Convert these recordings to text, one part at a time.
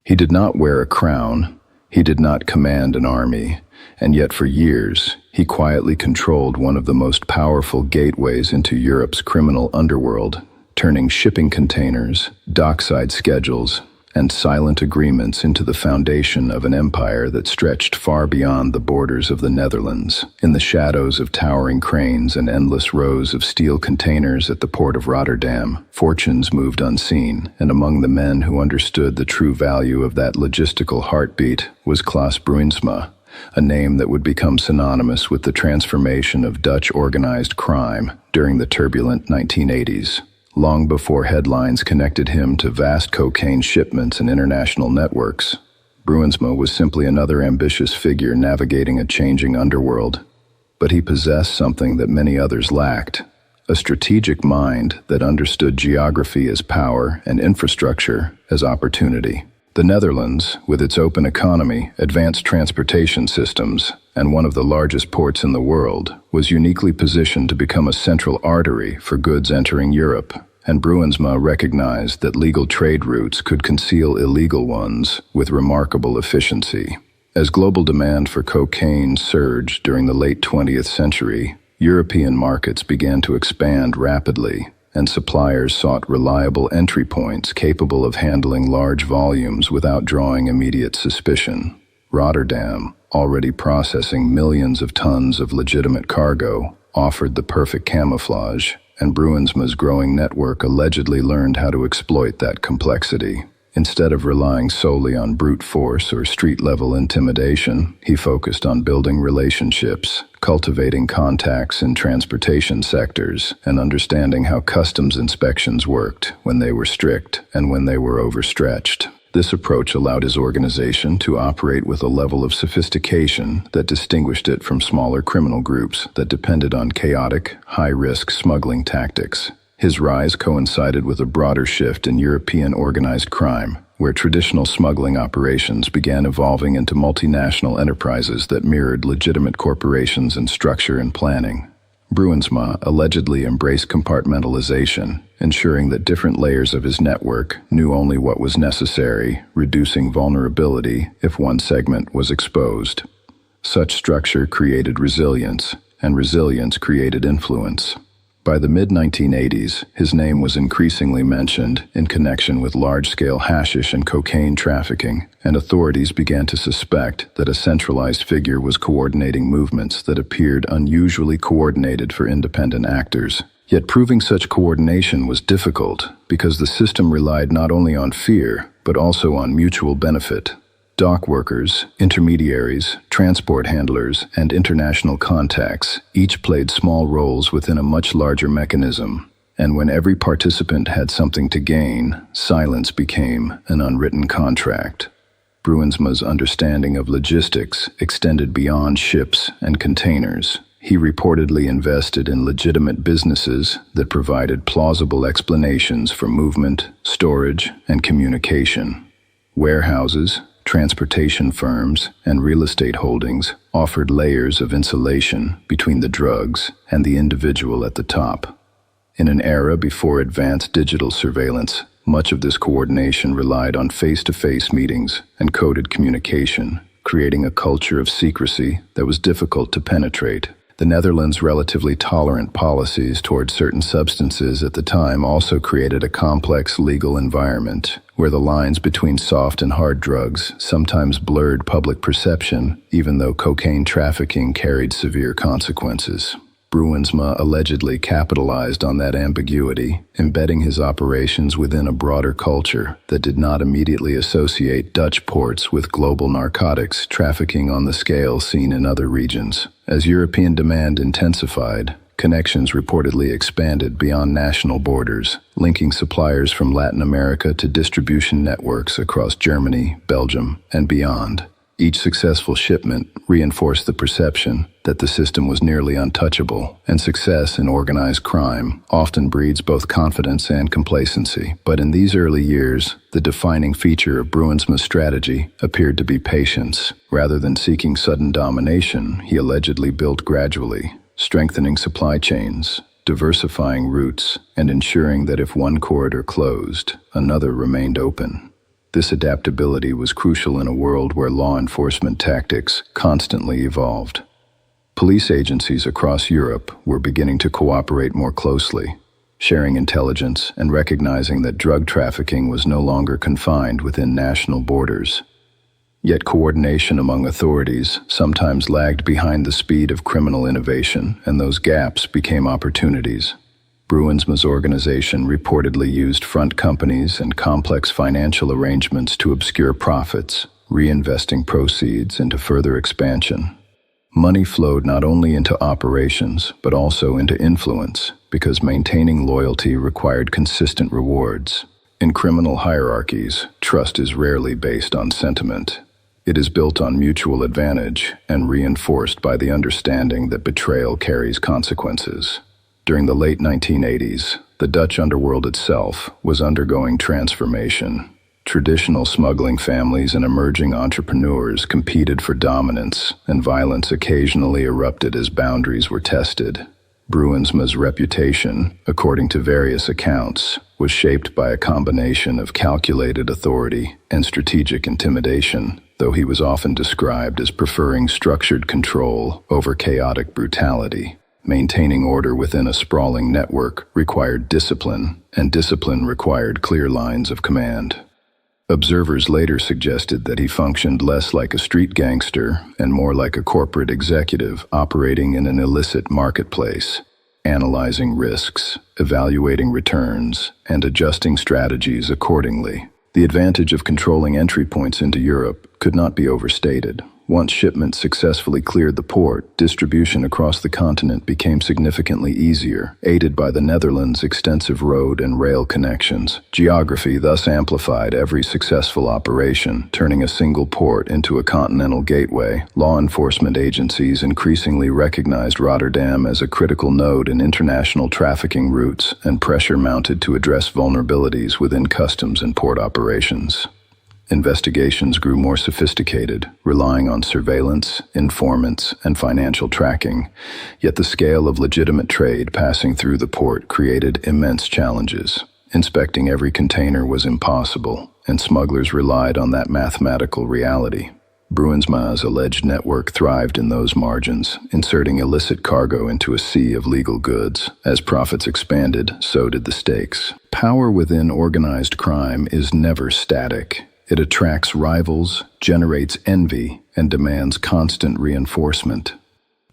He did not wear a crown, he did not command an army, and yet for years he quietly controlled one of the most powerful gateways into Europe's criminal underworld, turning shipping containers, dockside schedules, and silent agreements into the foundation of an empire that stretched far beyond the borders of the Netherlands. In the shadows of towering cranes and endless rows of steel containers at the port of Rotterdam, fortunes moved unseen, and among the men who understood the true value of that logistical heartbeat was Klaas Bruinsma, a name that would become synonymous with the transformation of Dutch organized crime during the turbulent 1980s. Long before headlines connected him to vast cocaine shipments and international networks, Bruinsma was simply another ambitious figure navigating a changing underworld. But he possessed something that many others lacked: a strategic mind that understood geography as power and infrastructure as opportunity. The Netherlands, with its open economy, advanced transportation systems, and one of the largest ports in the world, was uniquely positioned to become a central artery for goods entering Europe, and Bruinsma recognized that legal trade routes could conceal illegal ones with remarkable efficiency. As global demand for cocaine surged during the late 20th century, European markets began to expand rapidly, and suppliers sought reliable entry points capable of handling large volumes without drawing immediate suspicion. Rotterdam, already processing millions of tons of legitimate cargo, offered the perfect camouflage, and Bruinsma's growing network allegedly learned how to exploit that complexity. Instead of relying solely on brute force or street-level intimidation, he focused on building relationships, cultivating contacts in transportation sectors, and understanding how customs inspections worked when they were strict and when they were overstretched. This approach allowed his organization to operate with a level of sophistication that distinguished it from smaller criminal groups that depended on chaotic, high-risk smuggling tactics. His rise coincided with a broader shift in European organized crime, where traditional smuggling operations began evolving into multinational enterprises that mirrored legitimate corporations in structure and planning. Bruinsma allegedly embraced compartmentalization, ensuring that different layers of his network knew only what was necessary, reducing vulnerability if one segment was exposed. Such structure created resilience, and resilience created influence. By the mid-1980s, his name was increasingly mentioned in connection with large-scale hashish and cocaine trafficking, and authorities began to suspect that a centralized figure was coordinating movements that appeared unusually coordinated for independent actors. Yet proving such coordination was difficult because the system relied not only on fear, but also on mutual benefit. Dock workers, intermediaries, transport handlers, and international contacts each played small roles within a much larger mechanism, and when every participant had something to gain, silence became an unwritten contract. Bruinsma's understanding of logistics extended beyond ships and containers. He reportedly invested in legitimate businesses that provided plausible explanations for movement, storage, and communication. Warehouses, transportation firms, and real estate holdings offered layers of insulation between the drugs and the individual at the top. In an era before advanced digital surveillance, much of this coordination relied on face-to-face meetings and coded communication, creating a culture of secrecy that was difficult to penetrate. The Netherlands' relatively tolerant policies toward certain substances at the time also created a complex legal environment, where the lines between soft and hard drugs sometimes blurred public perception, even though cocaine trafficking carried severe consequences. Bruinsma allegedly capitalized on that ambiguity, embedding his operations within a broader culture that did not immediately associate Dutch ports with global narcotics trafficking on the scale seen in other regions. As European demand intensified, connections reportedly expanded beyond national borders, linking suppliers from Latin America to distribution networks across Germany, Belgium, and beyond. Each successful shipment reinforced the perception that the system was nearly untouchable, and success in organized crime often breeds both confidence and complacency. But in these early years, the defining feature of Bruinsma's strategy appeared to be patience. Rather than seeking sudden domination, he allegedly built gradually, strengthening supply chains, diversifying routes, and ensuring that if one corridor closed, another remained open. This adaptability was crucial in a world where law enforcement tactics constantly evolved. Police agencies across Europe were beginning to cooperate more closely, sharing intelligence and recognizing that drug trafficking was no longer confined within national borders. Yet coordination among authorities sometimes lagged behind the speed of criminal innovation, and those gaps became opportunities. Bruinsma's organization reportedly used front companies and complex financial arrangements to obscure profits, reinvesting proceeds into further expansion. Money flowed not only into operations, but also into influence, because maintaining loyalty required consistent rewards. In criminal hierarchies, trust is rarely based on sentiment. It is built on mutual advantage and reinforced by the understanding that betrayal carries consequences. During the late 1980s, the Dutch underworld itself was undergoing transformation. Traditional smuggling families and emerging entrepreneurs competed for dominance, and violence occasionally erupted as boundaries were tested. Bruinsma's reputation, according to various accounts, was shaped by a combination of calculated authority and strategic intimidation, though he was often described as preferring structured control over chaotic brutality. Maintaining order within a sprawling network required discipline, and discipline required clear lines of command. Observers later suggested that he functioned less like a street gangster and more like a corporate executive operating in an illicit marketplace, analyzing risks, evaluating returns, and adjusting strategies accordingly. The advantage of controlling entry points into Europe could not be overstated. Once shipments successfully cleared the port, distribution across the continent became significantly easier, aided by the Netherlands' extensive road and rail connections. Geography thus amplified every successful operation, turning a single port into a continental gateway. Law enforcement agencies increasingly recognized Rotterdam as a critical node in international trafficking routes, and pressure mounted to address vulnerabilities within customs and port operations. Investigations grew more sophisticated, relying on surveillance, informants, and financial tracking. Yet the scale of legitimate trade passing through the port created immense challenges. Inspecting every container was impossible, and smugglers relied on that mathematical reality. Bruinsma's alleged network thrived in those margins, inserting illicit cargo into a sea of legal goods. As profits expanded, so did the stakes. Power within organized crime is never static. It attracts rivals, generates envy, and demands constant reinforcement.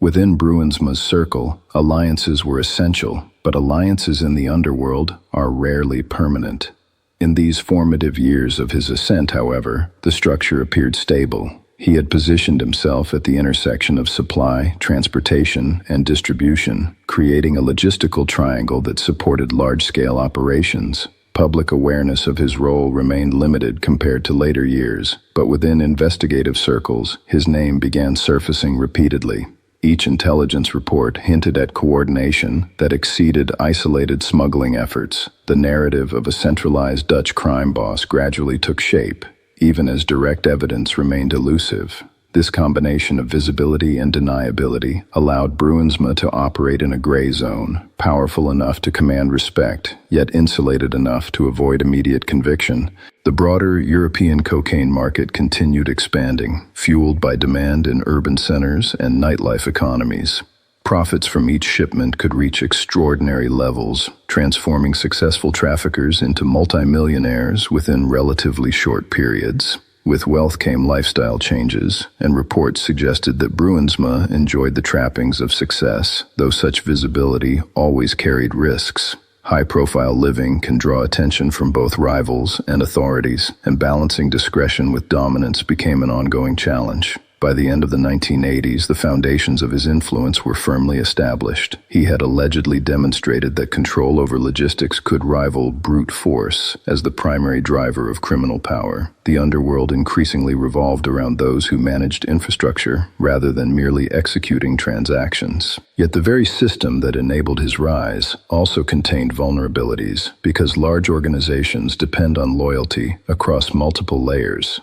Within Bruinsma's circle, alliances were essential, but alliances in the underworld are rarely permanent. In these formative years of his ascent, however, the structure appeared stable. He had positioned himself at the intersection of supply, transportation, and distribution, creating a logistical triangle that supported large-scale operations. Public awareness of his role remained limited compared to later years, but within investigative circles, his name began surfacing repeatedly. Each intelligence report hinted at coordination that exceeded isolated smuggling efforts. The narrative of a centralized Dutch crime boss gradually took shape, even as direct evidence remained elusive. This combination of visibility and deniability allowed Bruinsma to operate in a gray zone, powerful enough to command respect, yet insulated enough to avoid immediate conviction. The broader European cocaine market continued expanding, fueled by demand in urban centers and nightlife economies. Profits from each shipment could reach extraordinary levels, transforming successful traffickers into multimillionaires within relatively short periods. With wealth came lifestyle changes, and reports suggested that Bruinsma enjoyed the trappings of success, though such visibility always carried risks. High-profile living can draw attention from both rivals and authorities, and balancing discretion with dominance became an ongoing challenge. By the end of the 1980s, the foundations of his influence were firmly established. He had allegedly demonstrated that control over logistics could rival brute force as the primary driver of criminal power. The underworld increasingly revolved around those who managed infrastructure rather than merely executing transactions. Yet the very system that enabled his rise also contained vulnerabilities, because large organizations depend on loyalty across multiple layers.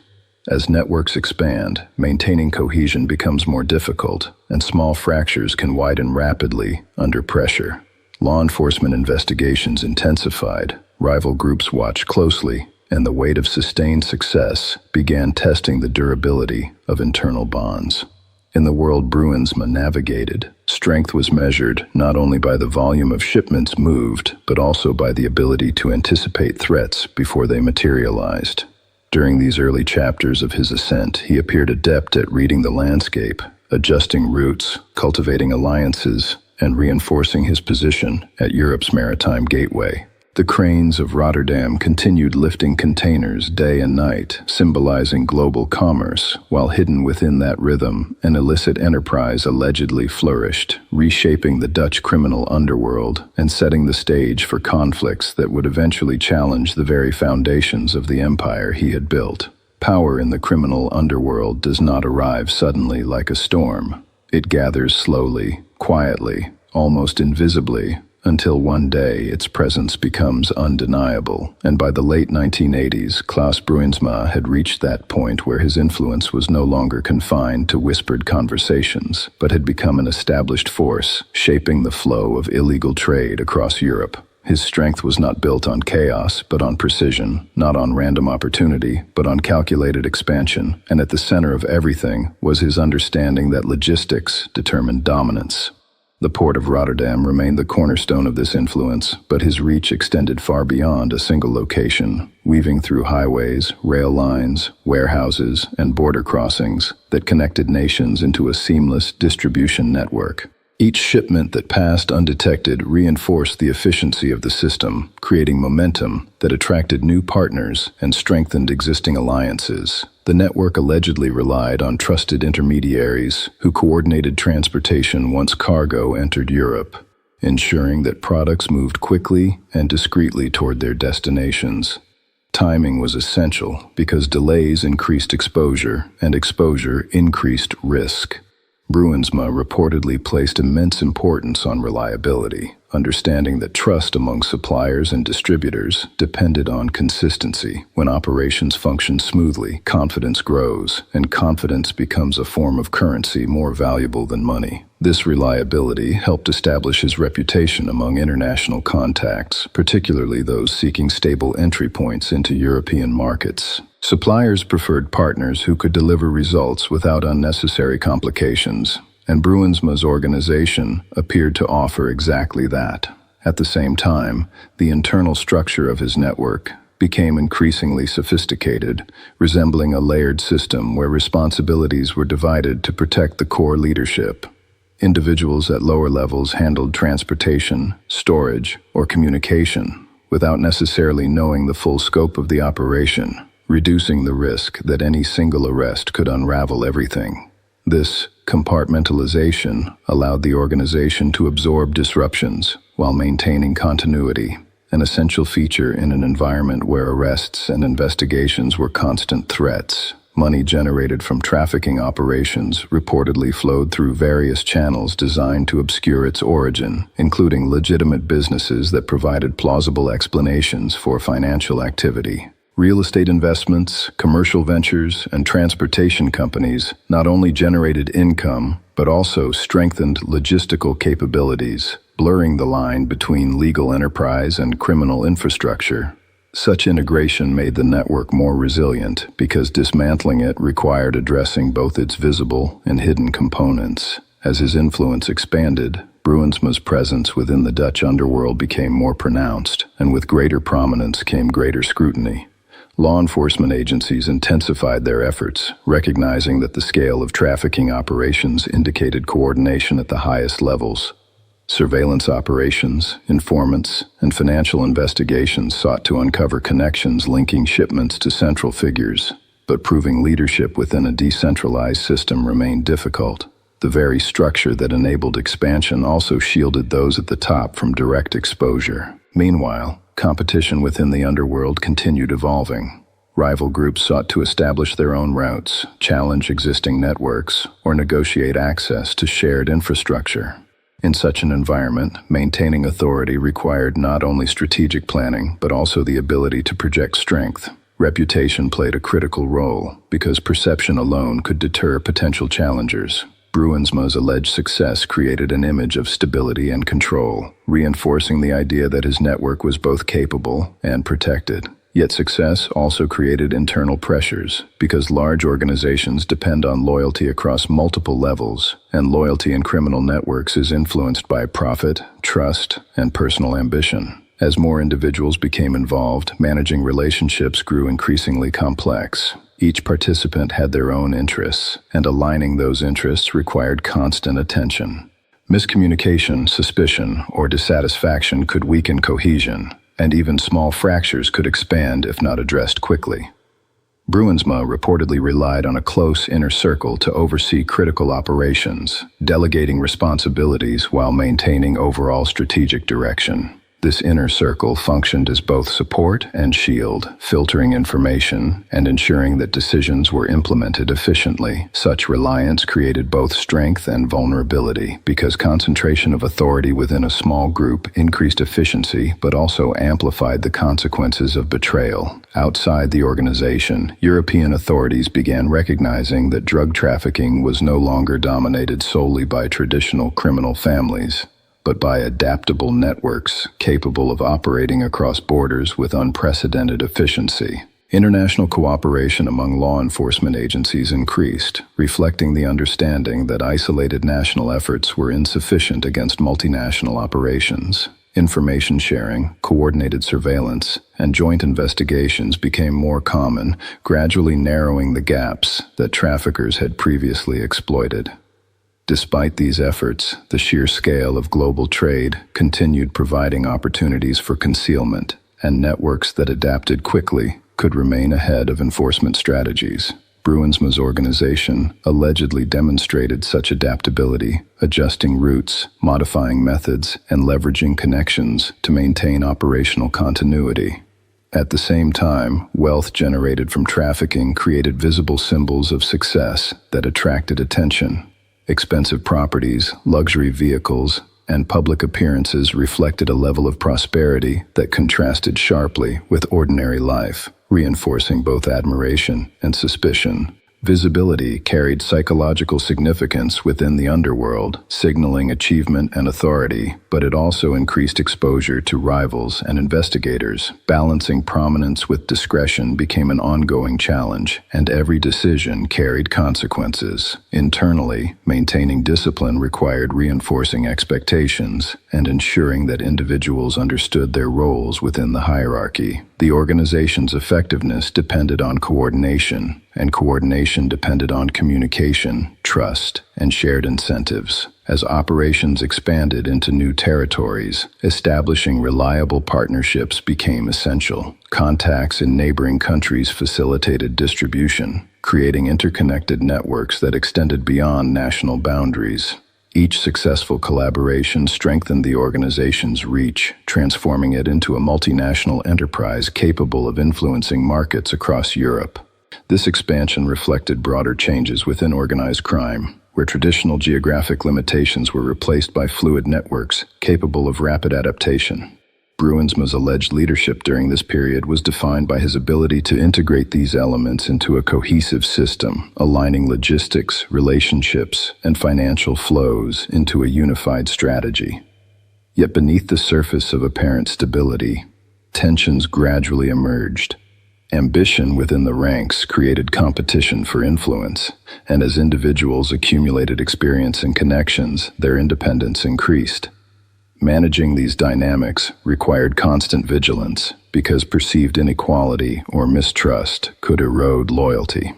As networks expand, maintaining cohesion becomes more difficult, and small fractures can widen rapidly under pressure. Law enforcement investigations intensified, rival groups watched closely, and the weight of sustained success began testing the durability of internal bonds. In the world Bruinsma navigated, strength was measured not only by the volume of shipments moved, but also by the ability to anticipate threats before they materialized. During these early chapters of his ascent, he appeared adept at reading the landscape, adjusting routes, cultivating alliances, and reinforcing his position at Europe's maritime gateway. The cranes of Rotterdam continued lifting containers day and night, symbolizing global commerce, while hidden within that rhythm, an illicit enterprise allegedly flourished, reshaping the Dutch criminal underworld and setting the stage for conflicts that would eventually challenge the very foundations of the empire he had built. Power in the criminal underworld does not arrive suddenly like a storm. It gathers slowly, quietly, almost invisibly, until one day its presence becomes undeniable. And by the late 1980s, Klaas Bruinsma had reached that point where his influence was no longer confined to whispered conversations, but had become an established force, shaping the flow of illegal trade across Europe. His strength was not built on chaos, but on precision, not on random opportunity, but on calculated expansion, and at the center of everything was his understanding that logistics determined dominance. The port of Rotterdam remained the cornerstone of this influence, but his reach extended far beyond a single location, weaving through highways, rail lines, warehouses, and border crossings that connected nations into a seamless distribution network. Each shipment that passed undetected reinforced the efficiency of the system, creating momentum that attracted new partners and strengthened existing alliances. The network allegedly relied on trusted intermediaries who coordinated transportation once cargo entered Europe, ensuring that products moved quickly and discreetly toward their destinations. Timing was essential because delays increased exposure, and exposure increased risk. Bruinsma reportedly placed immense importance on reliability, understanding that trust among suppliers and distributors depended on consistency. When operations function smoothly, confidence grows, and confidence becomes a form of currency more valuable than money. This reliability helped establish his reputation among international contacts, particularly those seeking stable entry points into European markets. Suppliers preferred partners who could deliver results without unnecessary complications, and Bruinsma's organization appeared to offer exactly that. At the same time, the internal structure of his network became increasingly sophisticated, resembling a layered system where responsibilities were divided to protect the core leadership. Individuals at lower levels handled transportation, storage, or communication without necessarily knowing the full scope of the operation, reducing the risk that any single arrest could unravel everything. This compartmentalization allowed the organization to absorb disruptions while maintaining continuity, an essential feature in an environment where arrests and investigations were constant threats. Money generated from trafficking operations reportedly flowed through various channels designed to obscure its origin, including legitimate businesses that provided plausible explanations for financial activity. Real estate investments, commercial ventures, and transportation companies not only generated income, but also strengthened logistical capabilities, blurring the line between legal enterprise and criminal infrastructure. Such integration made the network more resilient because dismantling it required addressing both its visible and hidden components. As his influence expanded, Bruinsma's presence within the Dutch underworld became more pronounced, and with greater prominence came greater scrutiny. Law enforcement agencies intensified their efforts, recognizing that the scale of trafficking operations indicated coordination at the highest levels. Surveillance operations, informants, and financial investigations sought to uncover connections linking shipments to central figures, but proving leadership within a decentralized system remained difficult. The very structure that enabled expansion also shielded those at the top from direct exposure. Meanwhile, competition within the underworld continued evolving. Rival groups sought to establish their own routes, challenge existing networks, or negotiate access to shared infrastructure. In such an environment, maintaining authority required not only strategic planning, but also the ability to project strength. Reputation played a critical role, because perception alone could deter potential challengers. Bruinsma's alleged success created an image of stability and control, reinforcing the idea that his network was both capable and protected. Yet success also created internal pressures, because large organizations depend on loyalty across multiple levels, and loyalty in criminal networks is influenced by profit, trust, and personal ambition. As more individuals became involved, managing relationships grew increasingly complex. Each participant had their own interests, and aligning those interests required constant attention. Miscommunication, suspicion, or dissatisfaction could weaken cohesion, and even small fractures could expand if not addressed quickly. Bruinsma reportedly relied on a close inner circle to oversee critical operations, delegating responsibilities while maintaining overall strategic direction. This inner circle functioned as both support and shield, filtering information and ensuring that decisions were implemented efficiently. Such reliance created both strength and vulnerability, because concentration of authority within a small group increased efficiency but also amplified the consequences of betrayal. Outside the organization, European authorities began recognizing that drug trafficking was no longer dominated solely by traditional criminal families, but by adaptable networks capable of operating across borders with unprecedented efficiency. International cooperation among law enforcement agencies increased, reflecting the understanding that isolated national efforts were insufficient against multinational operations. Information sharing, coordinated surveillance, and joint investigations became more common, gradually narrowing the gaps that traffickers had previously exploited. Despite these efforts, the sheer scale of global trade continued providing opportunities for concealment, and networks that adapted quickly could remain ahead of enforcement strategies. Bruinsma's organization allegedly demonstrated such adaptability, adjusting routes, modifying methods, and leveraging connections to maintain operational continuity. At the same time, wealth generated from trafficking created visible symbols of success that attracted attention. Expensive properties, luxury vehicles, and public appearances reflected a level of prosperity that contrasted sharply with ordinary life, reinforcing both admiration and suspicion. Visibility carried psychological significance within the underworld, signaling achievement and authority, but it also increased exposure to rivals and investigators. Balancing prominence with discretion became an ongoing challenge, and every decision carried consequences. Internally, maintaining discipline required reinforcing expectations and ensuring that individuals understood their roles within the hierarchy. The organization's effectiveness depended on coordination, and coordination depended on communication, trust, and shared incentives. As operations expanded into new territories, establishing reliable partnerships became essential. Contacts in neighboring countries facilitated distribution, creating interconnected networks that extended beyond national boundaries. Each successful collaboration strengthened the organization's reach, transforming it into a multinational enterprise capable of influencing markets across Europe. This expansion reflected broader changes within organized crime, where traditional geographic limitations were replaced by fluid networks capable of rapid adaptation. Bruinsma's alleged leadership during this period was defined by his ability to integrate these elements into a cohesive system, aligning logistics, relationships, and financial flows into a unified strategy. Yet beneath the surface of apparent stability, tensions gradually emerged. Ambition within the ranks created competition for influence, and as individuals accumulated experience and connections, their independence increased. Managing these dynamics required constant vigilance, because perceived inequality or mistrust could erode loyalty.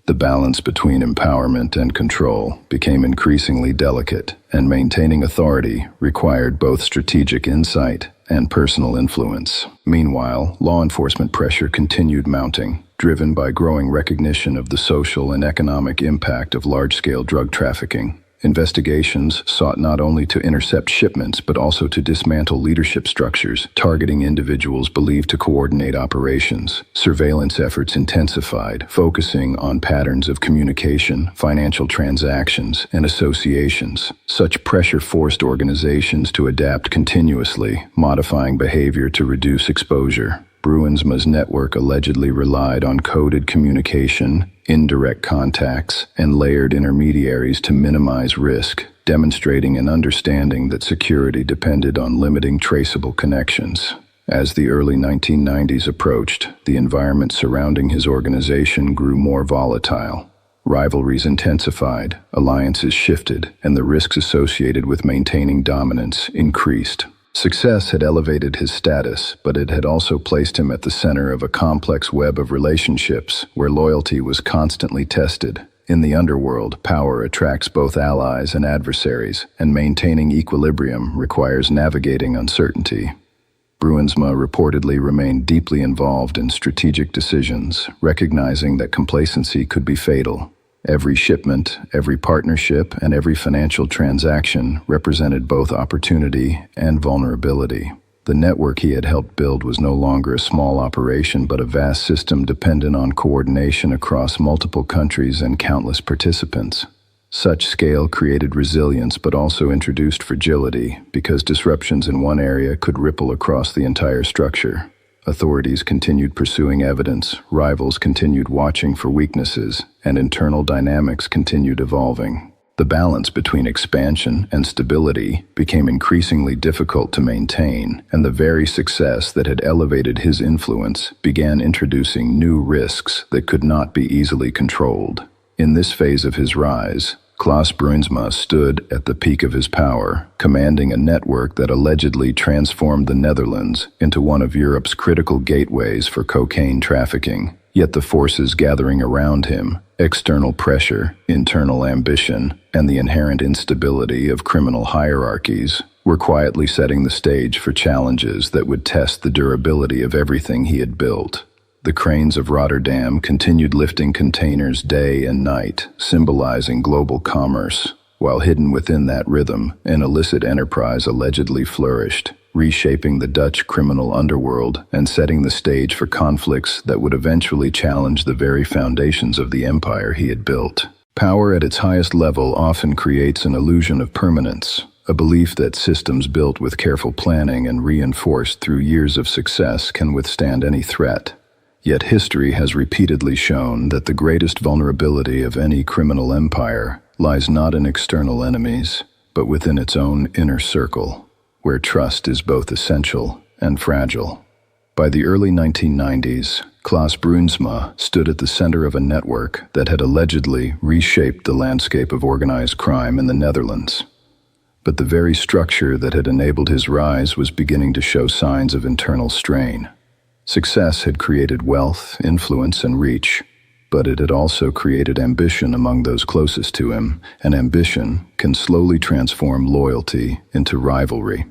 The balance between empowerment and control became increasingly delicate, and maintaining authority required both strategic insight and personal influence. Meanwhile, law enforcement pressure continued mounting, driven by growing recognition of the social and economic impact of large-scale drug trafficking. Investigations sought not only to intercept shipments but also to dismantle leadership structures, targeting individuals believed to coordinate operations. Surveillance efforts intensified, focusing on patterns of communication, financial transactions, and associations. Such pressure forced organizations to adapt continuously, modifying behavior to reduce exposure. Bruinsma's network allegedly relied on coded communication, indirect contacts, and layered intermediaries to minimize risk, demonstrating an understanding that security depended on limiting traceable connections. As the early 1990s approached, the environment surrounding his organization grew more volatile. Rivalries intensified, alliances shifted, and the risks associated with maintaining dominance increased. Success had elevated his status, but it had also placed him at the center of a complex web of relationships where loyalty was constantly tested. In the underworld, power attracts both allies and adversaries, and maintaining equilibrium requires navigating uncertainty. Bruinsma reportedly remained deeply involved in strategic decisions, recognizing that complacency could be fatal. Every shipment, every partnership, and every financial transaction represented both opportunity and vulnerability. The network he had helped build was no longer a small operation, but a vast system dependent on coordination across multiple countries and countless participants. Such scale created resilience but also introduced fragility, because disruptions in one area could ripple across the entire structure. Authorities continued pursuing evidence, rivals continued watching for weaknesses, and internal dynamics continued evolving. The balance between expansion and stability became increasingly difficult to maintain, and the very success that had elevated his influence began introducing new risks that could not be easily controlled. In this phase of his rise, Klaas Bruinsma stood at the peak of his power, commanding a network that allegedly transformed the Netherlands into one of Europe's critical gateways for cocaine trafficking. Yet the forces gathering around him, external pressure, internal ambition, and the inherent instability of criminal hierarchies, were quietly setting the stage for challenges that would test the durability of everything he had built. The cranes of Rotterdam continued lifting containers day and night, symbolizing global commerce. While hidden within that rhythm, an illicit enterprise allegedly flourished, reshaping the Dutch criminal underworld and setting the stage for conflicts that would eventually challenge the very foundations of the empire he had built. Power at its highest level often creates an illusion of permanence, a belief that systems built with careful planning and reinforced through years of success can withstand any threat. Yet history has repeatedly shown that the greatest vulnerability of any criminal empire lies not in external enemies, but within its own inner circle, where trust is both essential and fragile. By the early 1990s, Klaas Bruinsma stood at the center of a network that had allegedly reshaped the landscape of organized crime in the Netherlands. But the very structure that had enabled his rise was beginning to show signs of internal strain. Success had created wealth, influence, and reach, but it had also created ambition among those closest to him, and ambition can slowly transform loyalty into rivalry.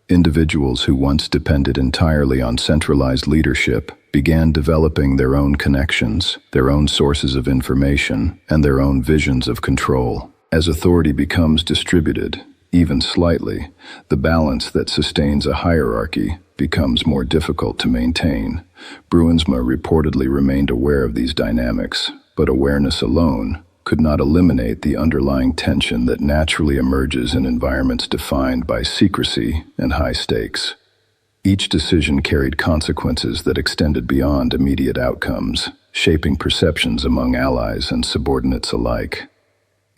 Individuals who once depended entirely on centralized leadership began developing their own connections, their own sources of information, and their own visions of control. As authority becomes distributed, even slightly, the balance that sustains a hierarchy becomes more difficult to maintain. Bruinsma reportedly remained aware of these dynamics, but awareness alone could not eliminate the underlying tension that naturally emerges in environments defined by secrecy and high stakes. Each decision carried consequences that extended beyond immediate outcomes, shaping perceptions among allies and subordinates alike.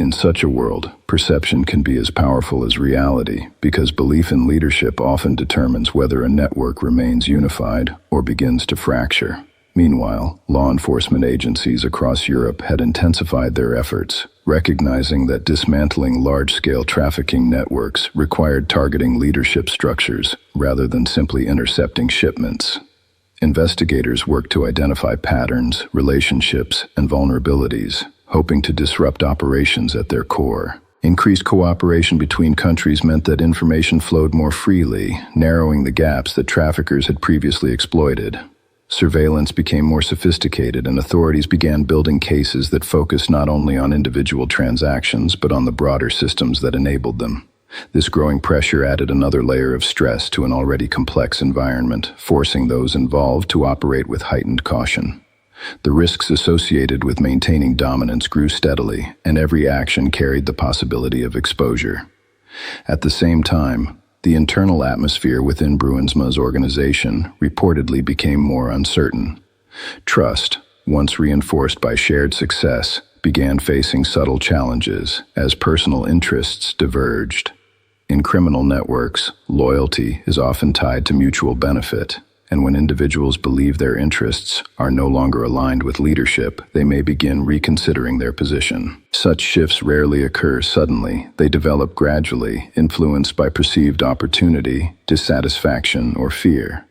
In such a world, perception can be as powerful as reality, because belief in leadership often determines whether a network remains unified or begins to fracture. Meanwhile, law enforcement agencies across Europe had intensified their efforts, recognizing that dismantling large-scale trafficking networks required targeting leadership structures rather than simply intercepting shipments. Investigators worked to identify patterns, relationships, and vulnerabilities, hoping to disrupt operations at their core. Increased cooperation between countries meant that information flowed more freely, narrowing the gaps that traffickers had previously exploited. Surveillance became more sophisticated, and authorities began building cases that focused not only on individual transactions, but on the broader systems that enabled them. This growing pressure added another layer of stress to an already complex environment, forcing those involved to operate with heightened caution. The risks associated with maintaining dominance grew steadily, and every action carried the possibility of exposure. At the same time, the internal atmosphere within Bruinsma's organization reportedly became more uncertain. Trust, once reinforced by shared success, began facing subtle challenges as personal interests diverged. In criminal networks, loyalty is often tied to mutual benefit, and when individuals believe their interests are no longer aligned with leadership, they may begin reconsidering their position. Such shifts rarely occur suddenly. They develop gradually, influenced by perceived opportunity, dissatisfaction, or fear.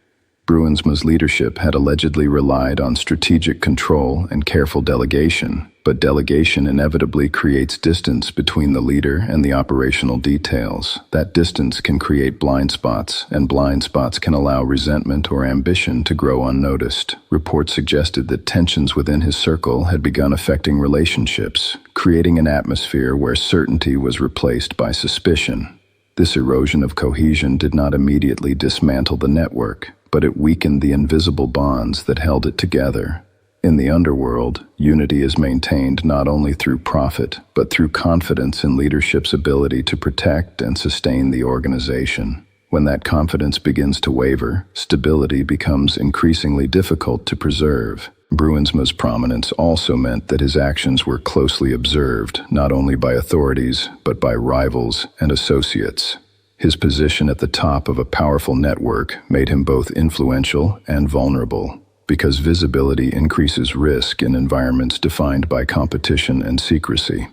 Bruinsma's leadership had allegedly relied on strategic control and careful delegation, but delegation inevitably creates distance between the leader and the operational details. That distance can create blind spots, and blind spots can allow resentment or ambition to grow unnoticed. Reports suggested that tensions within his circle had begun affecting relationships, creating an atmosphere where certainty was replaced by suspicion. This erosion of cohesion did not immediately dismantle the network, but it weakened the invisible bonds that held it together. In the underworld, unity is maintained not only through profit, but through confidence in leadership's ability to protect and sustain the organization. When that confidence begins to waver, stability becomes increasingly difficult to preserve. Bruinsma's prominence also meant that his actions were closely observed, not only by authorities, but by rivals and associates. His position at the top of a powerful network made him both influential and vulnerable, because visibility increases risk in environments defined by competition and secrecy.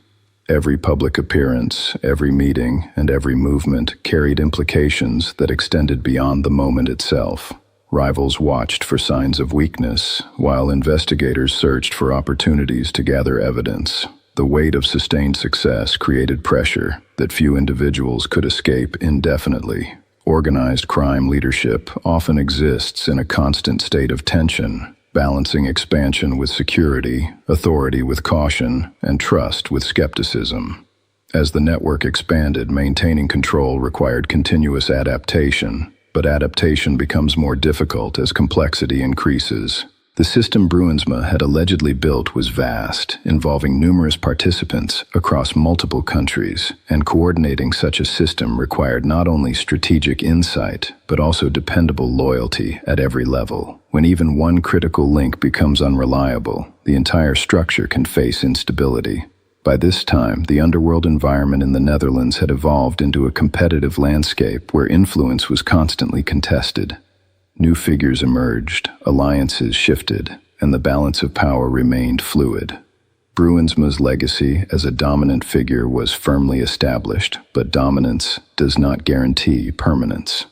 Every public appearance, every meeting, and every movement carried implications that extended beyond the moment itself. Rivals watched for signs of weakness, while investigators searched for opportunities to gather evidence. The weight of sustained success created pressure that few individuals could escape indefinitely. Organized crime leadership often exists in a constant state of tension, balancing expansion with security, authority with caution, and trust with skepticism. As the network expanded, maintaining control required continuous adaptation, but adaptation becomes more difficult as complexity increases. The system Bruinsma had allegedly built was vast, involving numerous participants across multiple countries, and coordinating such a system required not only strategic insight, but also dependable loyalty at every level. When even one critical link becomes unreliable, the entire structure can face instability. By this time, the underworld environment in the Netherlands had evolved into a competitive landscape where influence was constantly contested. New figures emerged, alliances shifted, and the balance of power remained fluid. Bruinsma's legacy as a dominant figure was firmly established, but dominance does not guarantee permanence.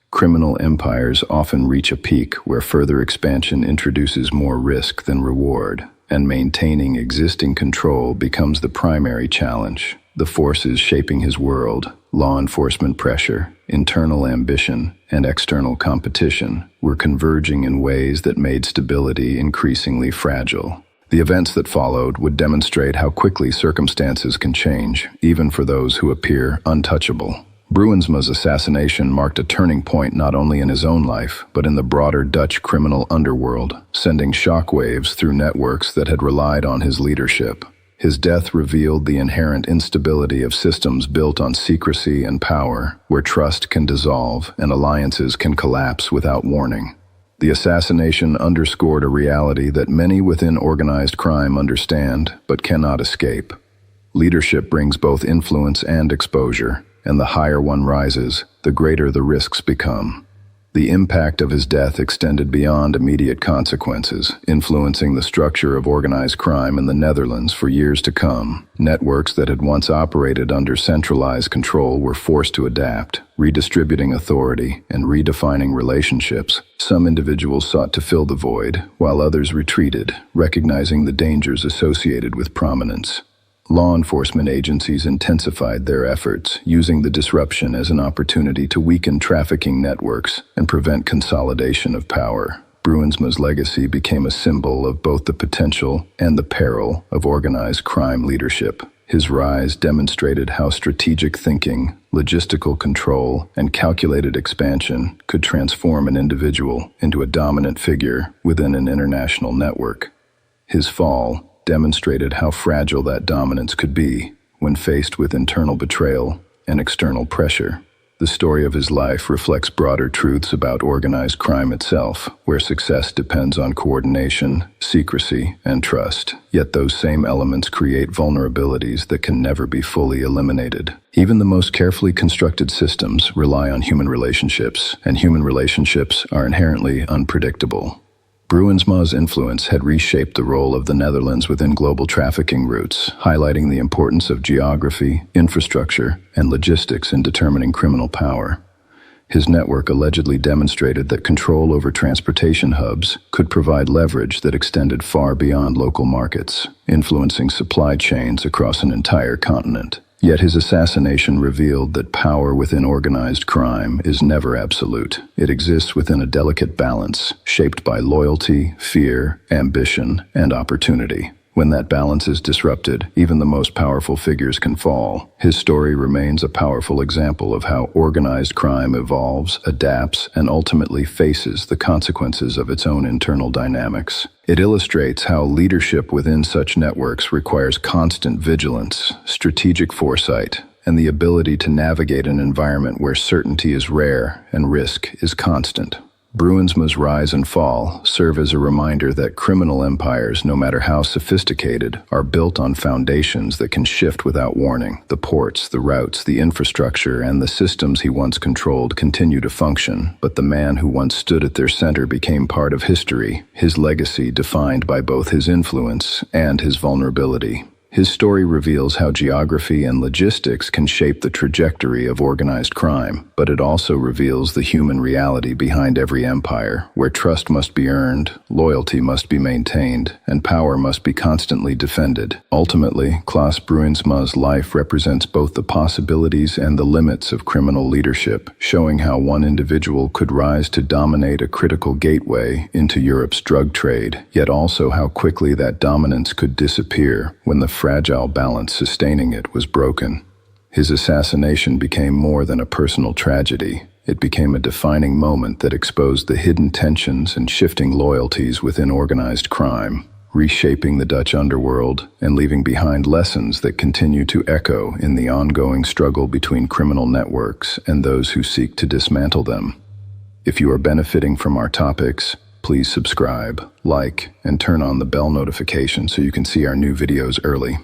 Criminal empires often reach a peak where further expansion introduces more risk than reward, and maintaining existing control becomes the primary challenge. The forces shaping his world, law enforcement pressure, internal ambition, and external competition, were converging in ways that made stability increasingly fragile. The events that followed would demonstrate how quickly circumstances can change, even for those who appear untouchable. Bruinsma's assassination marked a turning point not only in his own life, but in the broader Dutch criminal underworld, sending shockwaves through networks that had relied on his leadership. His death revealed the inherent instability of systems built on secrecy and power, where trust can dissolve and alliances can collapse without warning. The assassination underscored a reality that many within organized crime understand but cannot escape. Leadership brings both influence and exposure, and the higher one rises, the greater the risks become. The impact of his death extended beyond immediate consequences, influencing the structure of organized crime in the Netherlands for years to come. Networks that had once operated under centralized control were forced to adapt, redistributing authority and redefining relationships. Some individuals sought to fill the void, while others retreated, recognizing the dangers associated with prominence. Law enforcement agencies intensified their efforts, using the disruption as an opportunity to weaken trafficking networks and prevent consolidation of power. Bruinsma's legacy became a symbol of both the potential and the peril of organized crime leadership. His rise demonstrated how strategic thinking, logistical control, and calculated expansion could transform an individual into a dominant figure within an international network. His fall demonstrated how fragile that dominance could be when faced with internal betrayal and external pressure. The The story of his life reflects broader truths about organized crime itself, where success depends on coordination, secrecy, and trust. Yet those same elements create vulnerabilities that can never be fully eliminated. Even the most carefully constructed systems rely on human relationships, and human relationships are inherently unpredictable. Bruinsma's influence had reshaped the role of the Netherlands within global trafficking routes, highlighting the importance of geography, infrastructure, and logistics in determining criminal power. His network allegedly demonstrated that control over transportation hubs could provide leverage that extended far beyond local markets, influencing supply chains across an entire continent. Yet his assassination revealed that power within organized crime is never absolute. It exists within a delicate balance, shaped by loyalty, fear, ambition, and opportunity. When that balance is disrupted, even the most powerful figures can fall. His story remains a powerful example of how organized crime evolves, adapts, and ultimately faces the consequences of its own internal dynamics. It illustrates how leadership within such networks requires constant vigilance, strategic foresight, and the ability to navigate an environment where certainty is rare and risk is constant. Bruinsma's rise and fall serve as a reminder that criminal empires, no matter how sophisticated, are built on foundations that can shift without warning. The ports, the routes, the infrastructure, and the systems he once controlled continue to function, but the man who once stood at their center became part of history, his legacy defined by both his influence and his vulnerability. His story reveals how geography and logistics can shape the trajectory of organized crime, but it also reveals the human reality behind every empire, where trust must be earned, loyalty must be maintained, and power must be constantly defended. Ultimately, Klaas Bruinsma's life represents both the possibilities and the limits of criminal leadership, showing how one individual could rise to dominate a critical gateway into Europe's drug trade, yet also how quickly that dominance could disappear when the fragile balance sustaining it was broken. His assassination became more than a personal tragedy. It became a defining moment that exposed the hidden tensions and shifting loyalties within organized crime, reshaping the Dutch underworld and leaving behind lessons that continue to echo in the ongoing struggle between criminal networks and those who seek to dismantle them. If you are benefiting from our topics, please subscribe, like, and turn on the bell notification so you can see our new videos early.